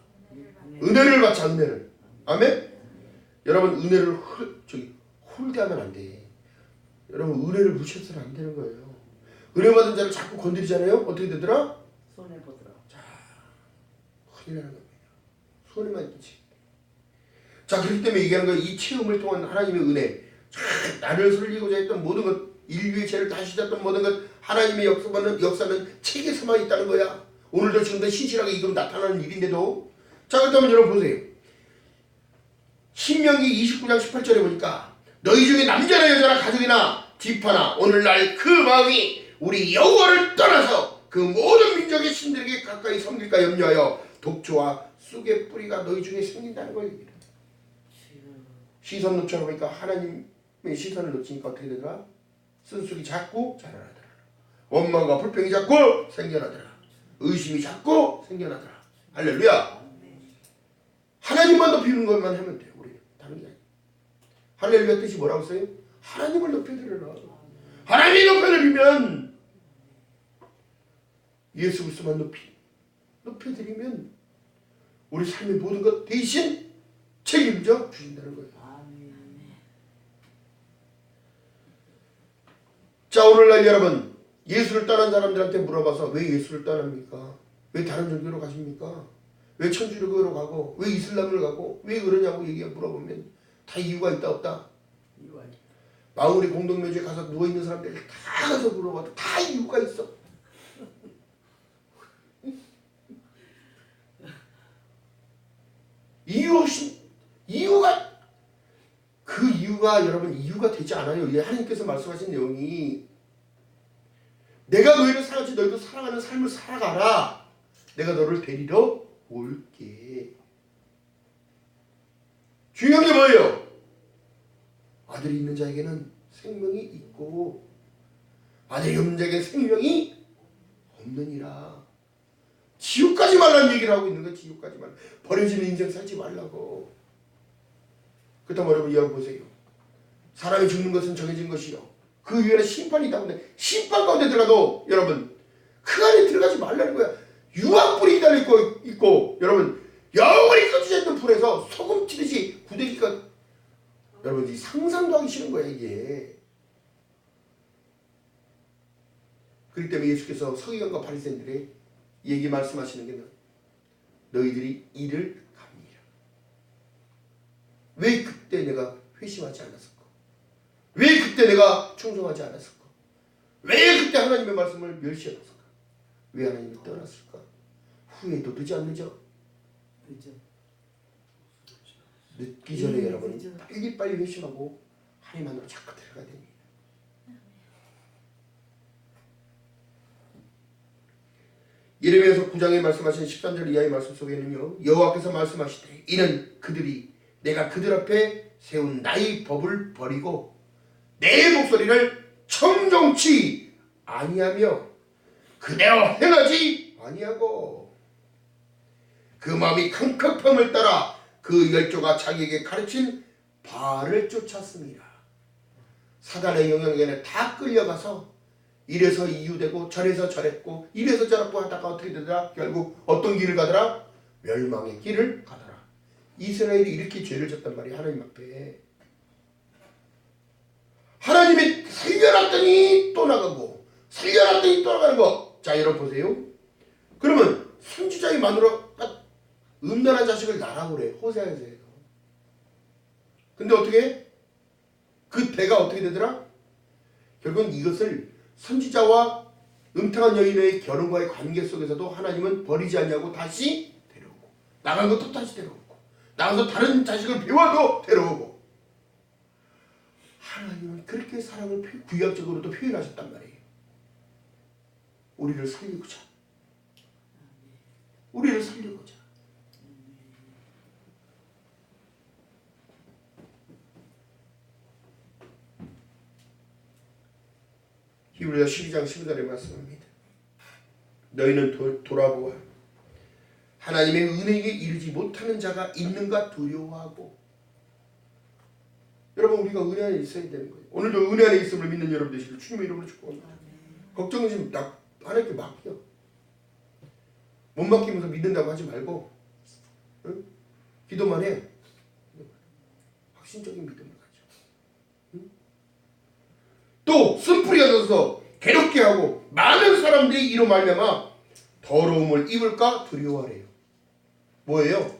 은혜를 받자. 은혜를. 아멘. 여러분 은혜를 홀대하면 안 돼. 여러분 은혜를 무시해서는 안 되는 거예요. 은혜 받은 자를 자꾸 건드리잖아요. 어떻게 되더라? 손해 보더라. 자, 큰일 나는 겁니다. 손해만 끼치. 자, 그렇기 때문에 얘기하는 거예요. 이 체험을 통한 하나님의 은혜. 나를 살리고자 했던 모든 것, 인류의 죄를 다시 졌던 모든 것, 하나님의 역사는 책에 삼아 있다는 거야. 오늘도 지금도 신실하게 이금 나타나는 일인데도. 자, 그렇다면 여러분 보세요. 신명기 29장 18절에 보니까 너희 중에 남자나 여자나 가족이나 지파나 오늘날 그 마음이 우리 여호와를 떠나서 그 모든 민족의 신들에게 가까이 섬길까 염려하여 독초와 쑥의 뿌리가 너희 중에 생긴다는 거예요. 시선 놓쳐 보니까 하나님의 시선을 놓치니까 어떻게 되더라? 쓴쑥이 자꾸 자라나더라. 원망과 불평이 자꾸 생겨나더라. 의심이 자꾸 생겨나더라. 할렐루야. 하나님만 높이는 것만 하면 돼요. 우리는 다른 게 아니에요. 할렐루야 뜻이 뭐라고 써요? 하나님을 높여드려라. 하나님이 높여드리면 예수 그리스도만 높여드리면 우리 삶의 모든 것 대신 책임져 주신다는 거예요. 아멘. 자, 오늘날 여러분 예수를 떠난 사람들한테 물어봐서 왜 예수를 떠납니까? 왜 다른 종교로 가십니까? 왜 천주교로 가고 왜 이슬람을 가고 왜 그러냐고 물어보면 다 이유가 있다 없다? 이유가 있다. 마무리 공동묘지에 가서 누워있는 사람들 다 가서 물어봐도 다 이유가 있어. 이유 없이 그 이유가 여러분 이유가 되지 않아요. 하나님께서 말씀하신 내용이 내가 너희를 사랑하지 너희도 사랑하는 삶을 살아가라. 내가 너를 데리러 올게. 중요한 게 뭐예요? 아들이 있는 자에게는 생명이 있고 아들이 없는 자에게 생명이 없느니라. 지옥 가지 말라는 얘기를 하고 있는 거야. 지옥 가지 말라. 버려지는 인생 살지 말라고. 그렇다면 여러분 이해하고 보세요. 사람이 죽는 것은 정해진 것이요 그 위에는 심판이 있다고 하는데 심판 가운데 들어가도 여러분 그 안에 들어가지 말라는 거야. 유황불이 기다리고 있고 여러분 영원히 꺼지지 않는 불에서 소금 치듯이 구데기가 여러분 이 상상도 하기 싫은 거야 이게. 그렇기 때문에 예수께서 서기관과 바리새인들의 얘기 말씀하시는 게 너희들이 이를 갑니다. 왜 그때 내가 회심하지 않았을까? 왜 그때 내가 충성하지 않았을까? 왜 그때 하나님의 말씀을 멸시했을까? 왜 하나님을 떠났을까? 후회도 늦지 않는죠? 늦죠. 늦기 전에 여러분 늦죠. 빨리 회심하고 하나님 안으로 자꾸 들어가야 됩니다. 예레미야서 9장에 말씀하신 13절 이하의 말씀 속에는요 여호와께서 말씀하시되 이는 그들이 내가 그들 앞에 세운 나의 법을 버리고 내 목소리를 청종치 아니하며 그대로 행하지 아니하고 그 마음이 강팍함을 따라 그 열조가 자기에게 가르친 바알을 쫓았습니다. 사단의 영향력에 다 끌려가서 이래서 이유되고 저래서 저랬고 이래서 저랬고 하다가 어떻게 되더라? 결국 어떤 길을 가더라? 멸망의 길을 가더라. 이스라엘이 이렇게 죄를 졌단 말이야 하나님 앞에. 하나님이 살려놨더니 또 나가고 살려놨더니 또 나가는 거. 자 여러분 보세요. 그러면 선지자의 마누라가 음란한 자식을 낳으라고 그래. 호세아에서. 근데 어떻게 해? 그 배가 어떻게 되더라? 결국은 이것을 선지자와 음탕한 여인의 결혼과의 관계 속에서도 하나님은 버리지 않냐고 다시 데려오고 나간 것도 다시 데려오고 나가서 다른 자식을 배워도 데려오고 하나님은 그렇게 사랑을 구약적으로도 표현하셨단 말이에요. 우리를 살리고자 우리를 살리고자 히브리서 12장 12절에 말씀합니다. 너희는 돌아보아 하나님의 은혜에 이르지 못하는 자가 있는가 두려워하고. 여러분 우리가 은혜 안에 있어야 되는 거예요. 오늘도 은혜 안에 있음을 믿는 여러분 되시길 주님의 이름으로 축복합니다. 걱정은 지금 하나님께 맡겨. 못 맡기면서 믿는다고 하지 말고 응? 기도만 해. 확신적인 믿음을 가져. 응? 또 쓴뿌리가 져서 괴롭게 하고 많은 사람들이 이로 말미암아 더러움을 입을까 두려워하래요. 뭐예요?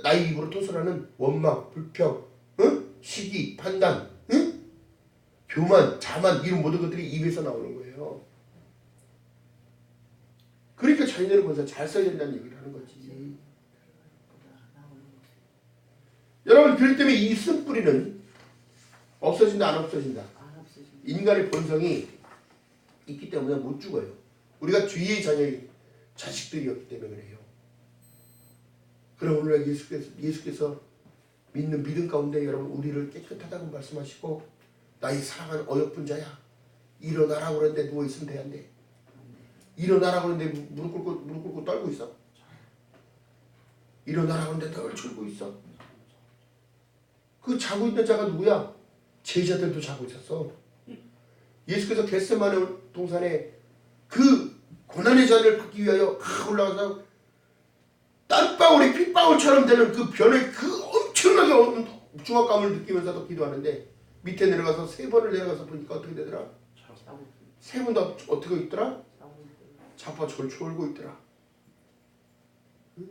나의 입으로 토설하는 원망, 불평, 응? 시기, 판단, 응? 교만, 자만 이런 모든 것들이 입에서 나오는 거예요. 그러니까 자녀를 보면서 잘 써야 된다는 얘기를 하는 거지. 여러분 그렇기 때문에 이 쓴뿌리는 없어진다 안 없어진다? 인간의 본성이 있기 때문에 못 죽어요. 우리가 주의 자녀의 자식들이었기 때문에 그래요. 그럼 오늘날 예수께서 믿는 믿음 가운데 여러분 우리를 깨끗하다고 말씀하시고 나의 사랑하는 어여쁜 자야 일어나라고 그러는데 누워있으면 돼 안 돼? 일어나라고 그러는데 무릎 꿇고 떨고 있어? 일어나라고 그러는데 널 졸고 있어? 그 자고 있는 자가 누구야? 제자들도 자고 있었어. 예수께서 겟세마네 동산에 그 고난의 잔을 받기 위하여 올라가서 땀방울이 핏방울처럼 되는 그 변의 그 엄청나게 중압감을 느끼면서도 기도하는데 밑에 내려가서 3번을 내려가서 보니까 어떻게 되더라? 3번 다 어떻게 있더라? 자빠 졸고 있더라. 응?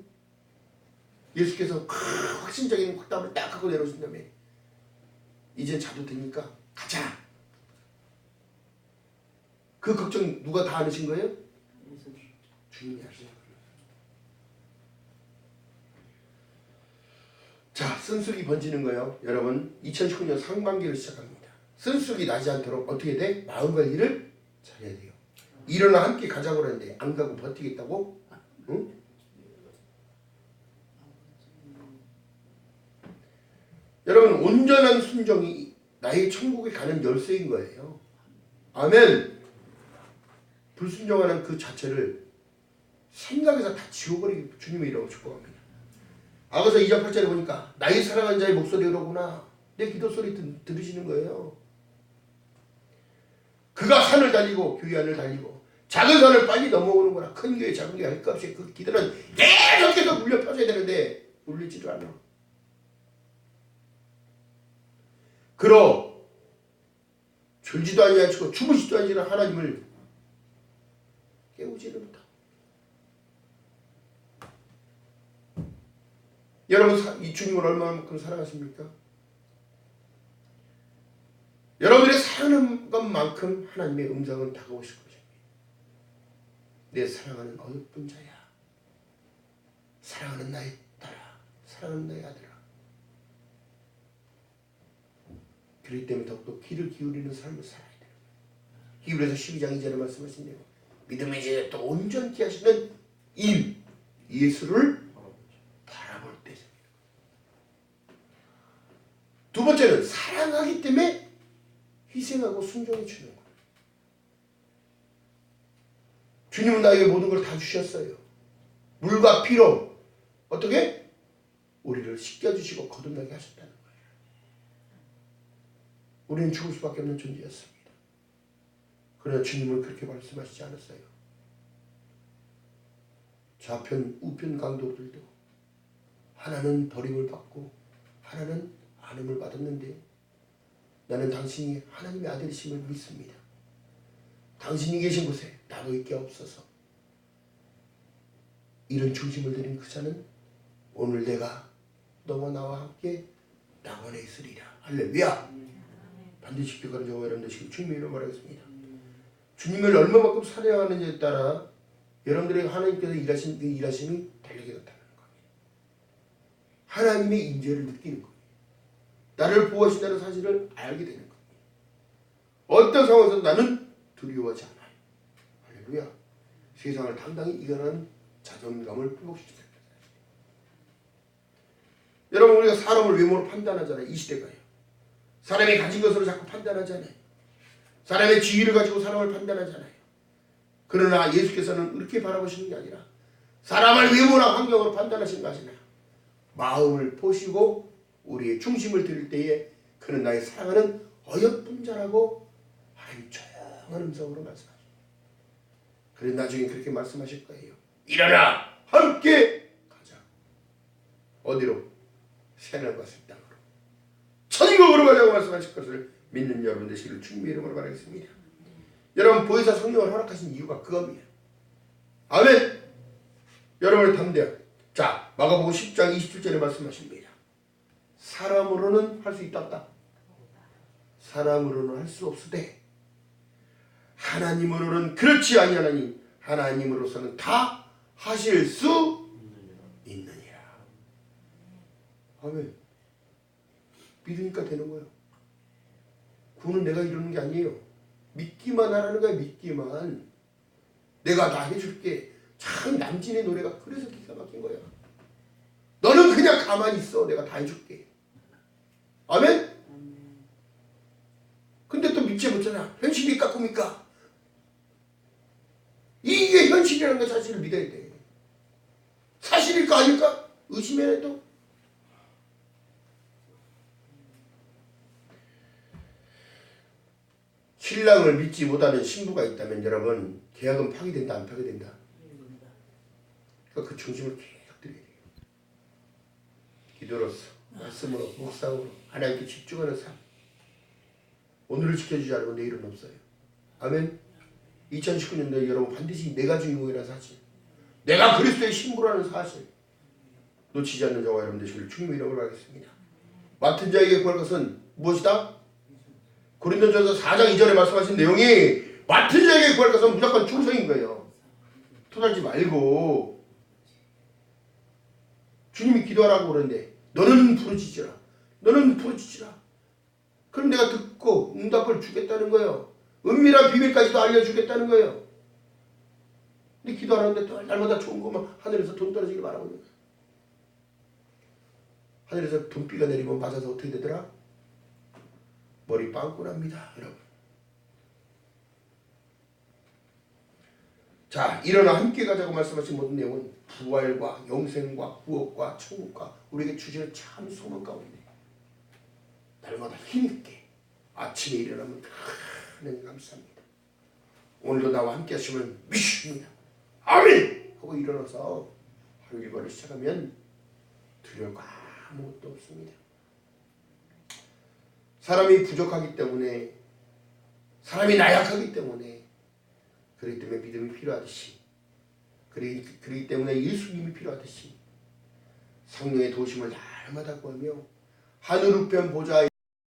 예수께서 확신적인 확답을 딱 하고 내려오신 다음에 이제 자도 되니까 가자. 그 걱정 누가 다 하신 거예요? 주님이 하신 거예요. 자, 쓴쑥이 번지는 거예요. 여러분 2019년 상반기를 시작합니다. 쓴쑥이 나지 않도록 어떻게 돼? 마음 관리를 잘해야 돼요. 일어나 함께 가자고 그러는데 안 가고 버티겠다고? 응? 여러분 온전한 순종이 나의 천국에 가는 열쇠인 거예요. 아멘. 불순종하는 그 자체를 생각에서 다 지워버리기 주님의 이름으로 축복합니다. 아가서 2장 8절에 보니까 나의 사랑하는 자의 목소리로구나. 내 기도 소리 들으시는 거예요. 그가 산을 달리고 교회안을 달리고 작은 산을 빨리 넘어오는구나. 큰 교회 작은 교회 할 것 없이 그 기도는 계속해서 물려 펴져야 되는데 울리지도 않아. 그러 졸지도 아니하시고 주무시지도 아니하시는 하나님을 깨우지를 못하고 여러분 이 주님을 얼마만큼 사랑하십니까? 여러분들이 사랑하는 것만큼 하나님의 음성은 다가오실 것입니다. 내 사랑하는 어여쁜 자야, 사랑하는 나의 딸아, 사랑하는 나의 아들아. 그렇기 때문에 더욱더 귀를 기울이는 삶을 살아야 돼요. 히브리서 12장 2절에 말씀하신 대로 믿음의 이제 또 온전케 하시는 임 예수를 바라볼 때입니다. 두 번째는 사랑하기 때문에 희생하고 순종해 주는 거예요. 주님은 나에게 모든 걸 다 주셨어요. 물과 피로 어떻게? 우리를 씻겨주시고 거듭나게 하셨다는 거예요. 우리는 죽을 수밖에 없는 존재였습니다. 그러나 주님은 그렇게 말씀하시지 않았어요. 좌편 우편 강도들도 하나는 버림을 받고 하나는 안음을 받았는데 나는 당신이 하나님의 아들이심을 믿습니다. 당신이 계신 곳에 나도 있게 없어서 이런 중심을 드린 그 자는 오늘 내가 너와 나와 함께 낙원에 있으리라. 할렐루야. 반드시 기억하는 저와 여러분들 지금 주님의 이름으로 말하겠습니다. 주님을 얼마만큼 사랑하느냐에 따라 여러분들에게 하나님께서 일하신 그 일하심이 달리게 나타나는 겁니다. 하나님의 임재를 느끼는 겁니다. 나를 보호하신다는 사실을 알게 되는 겁니다. 어떤 상황에서 나는 두려워하지 않아요. 할렐루야. 세상을 당당히 이겨내는 자존감을 회복시킵니다. 여러분 우리가 사람을 외모로 판단하잖아요. 이 시대가요. 사람이 가진 것으로 자꾸 판단하잖아요. 사람의 지위를 가지고 사람을 판단하잖아요. 그러나 예수께서는 그렇게 바라보시는 게 아니라 사람을 외모나 환경으로 판단하시는 것이 아니라 마음을 보시고 우리의 중심을 드릴 때에 그는 나의 사랑하는 어여쁜 자라고 하나님 조용한 음성으로 말씀하십니다. 그래 나중에 그렇게 말씀하실 거예요. 일어나 함께 가자. 어디로? 새하늘과 새 땅으로 천국으로 가자고 말씀하실 것을 믿는 여러분 되시기를 주님의 이름으로 바라겠습니다. 여러분 보혜사 성령을 허락하신 이유가 그겁니다. 아멘. 여러분을 담대하게. 자 마가복음 10장 27절에 말씀하십니다. 사람으로는 할 수 있다 없다? 사람으로는 할 수 없으되 하나님으로는 그렇지 아니하나니 하나님으로서는 다 하실 수 있느니라. 아멘. 믿으니까 되는 거예요. 구는 내가 이루는 게 아니에요. 믿기만 하라는 거야. 믿기만. 내가 다 해줄게. 참 남진의 노래가 그래서 기가 막힌 거야. 너는 그냥 가만히 있어. 내가 다 해줄게. 아멘? 근데 또 믿지 못하잖아. 현실일까 꿈일까? 이게 현실이라는 거 자신을 믿어야 돼. 사실일까 아닐까? 의심해야 또. 신랑을 믿지 못하는 신부가 있다면 여러분 계약은 파기된다 안 파기된다? 그러니까 그 중심을 계속 드려야 돼요. 기도로서 말씀으로 묵상으로 하나님께 집중하는 삶. 오늘을 지켜주지 않으면 내일은 없어요. 아멘. 2019년도에 여러분 반드시 내가 주인공이라는 사실, 내가 그리스도의 신부라는 사실 놓치지 않는 저와 여러분 되시기를 주님의 이름으로 하겠습니다. 맡은 자에게 구할 것은 무엇이다? 고린도전서 4장 2절에 말씀하신 내용이 맡은 자에게 구할 것은 무조건 충성인 거예요. 토달지 말고 주님이 기도하라고 그러는데 너는 부르짖으라. 너는 부르짖으라. 그럼 내가 듣고 응답을 주겠다는 거예요. 은밀한 비밀까지도 알려주겠다는 거예요. 근데 기도 안 하는데 또 날마다 좋은 것만 하늘에서 돈 떨어지길 바라고 있는 거예요. 하늘에서 돈비가 내리면 맞아서 어떻게 되더라? 머리 빵꾸 납니다. 여러분. 자, 일어나 함께 가자고 말씀하신 모든 내용은 부활과 영생과 구원과 천국과 우리에게 주시는 참 소망 가운데 날마다 힘있게 아침에 일어나면 하나님 감사합니다. 오늘도 나와 함께 하시면 믿습니다. 아멘! 하고 일어나서 하루 일과를 시작하면 두려울 거 아무것도 없습니다. 사람이 부족하기 때문에, 사람이 나약하기 때문에, 그렇기 때문에 믿음이 필요하듯이, 그렇기 때문에 예수님이 필요하듯이 성령의 도우심을 날마다 구하며 하늘 우편 보좌에